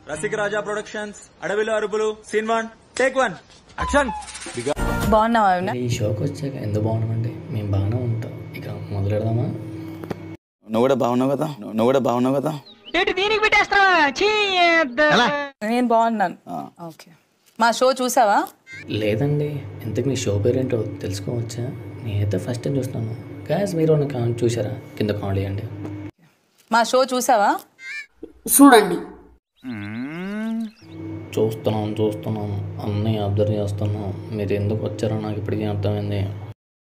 రసిక రాజా productions, అడవిలో అరుపులు, scene 1 take 1 action. బాగున్నావా? ఈ షోకి వచ్చాక ఎందుకు బాగున్నామండి? మేము బాగానే ఉంటాం. ఇక మొదలెడదామా? నువ్వు కూడా బాగున్నావు కదా నేను బాగున్నాను. ఓకే, మా షో చూసావా? లేదండి. ఇంతకు మీ షో పేరేంటో తెలుసుకోవచ్చా? నేనైతే ఫస్ట్ టైం చూస్తున్నాను. గ్యాస్ మీరు చూసారా? కింద కామెంట్ చేయండి. మా షో చూసావా? చూడండి. చూస్తున్నాం అన్నీ అబ్జర్వ్ చేస్తున్నాం. మీరు ఎందుకు వచ్చారో నాకు ఇప్పటికీ అర్థమైంది.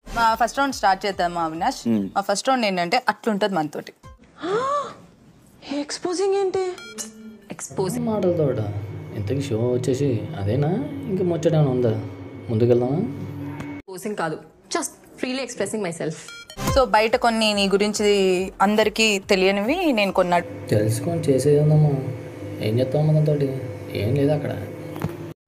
మా ఫస్ట్ రౌండ్ స్టార్ట్ చేద్దామా అవినాష్? మా ఫస్ట్ రౌండ్ ఏంటంటే అట్లుంటది మనతోటి. ఎక్స్పోజింగ్ ఏంటి? ఎక్స్పోజింగ్ మాటలతో. ఇంతకీ షో వచ్చేసి అదేనా? ఇంకా ముచ్చటేమైనా ఉందా? ముందుకెళ్దామా? ఎక్స్పోజింగ్ కాదు, just freely expressing my self. So బయట కొన్ని నీ గురించి అందరికీ తెలియనివి నేను కొన్నాడు. తెలుసుకొని చేసేదమ్మా. ఏం చెప్తామా దాంతో? ఏం లేదు అక్కడ.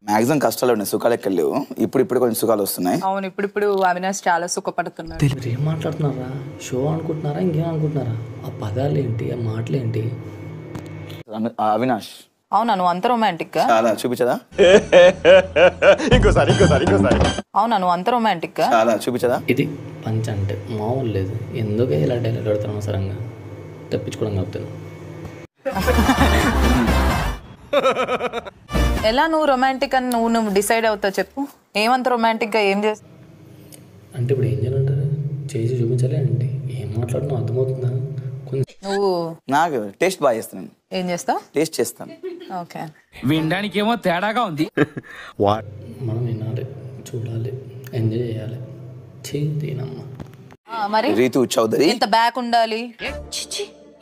మ్యాక్సిమం కష్టాలు ఉన్నాయి, సుఖాలు ఎక్కడ లేవు. ఇప్పుడు కొంచెం సుఖాలు వస్తున్నాయి. అవును, ఇప్పుడు అవినాష్ చాలా సుఖపడుతున్నాడు. మీరు ఏం మాట్లాడుతున్నారా? షో అనుకుంటున్నారా? ఇంకేం అనుకుంటున్నారా? ఆ పదాలు ఏంటి? ఆ మాటలు ఏంటి? అవినాష్ అవునా, నువ్వు అంత రొమాంటిక్ గా? చాలా చూపించదా? ఇంకోసారి అవునా, నువ్వు అంత రొమాంటిక్ గా? చాలా చూపించదా? ఇది పంచ్ అంటే మామూలు లేదు. ఎందుకే ఇలా డైలాగ్ పెడతాను? సరంగా తప్పించుకోవడం కాపుతాను. ఎలా నువ్వు రొమాంటిక్ అని నువ్వు డిసైడ్ అవుతావు? చెప్పు, ఏమంత రొమాంటిక్ గా ఏం చేస్తావు అంటే ఇప్పుడు ఏం చేయాలంటారు? చేసి చూపించాలి అండి. ఏం మాట్లాడుతున్నావు అర్థమవుతుందా? నువ్వు? నాకు టేస్ట్ బాగా చేస్తాను. ఏం చేస్తావు? టేస్ట్ చేస్తాను. ఓకే, వినడానికి ఏమో తేడాగా ఉంది. మనం వినాలి, చూడాలి, ఎంజాయ్ చేయాలి. చేనమ్మ. మరి రీతు చౌదరి ఎంత బ్యాక్ ఉండాలి?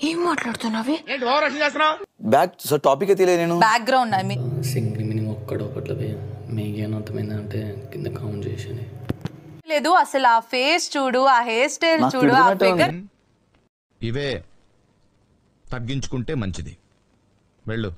ఏం మాట్లాడుతున్నావే? బ్యాక్ సో టాపిక్ తెలియదు. నేను background I mean single meaning ఒక్కట్లో పోయా. మీకేం అర్థమైందంటే కింద కామెంట్ చేసి. లేదు, అసలు ఆ ఫేస్ చూడు, ఆ హెయిర్ స్టైల్ చూడు, ఆ ఫిగర్. ఇవే తగ్గించుకుంటే మంచిది. వెళ్ళు.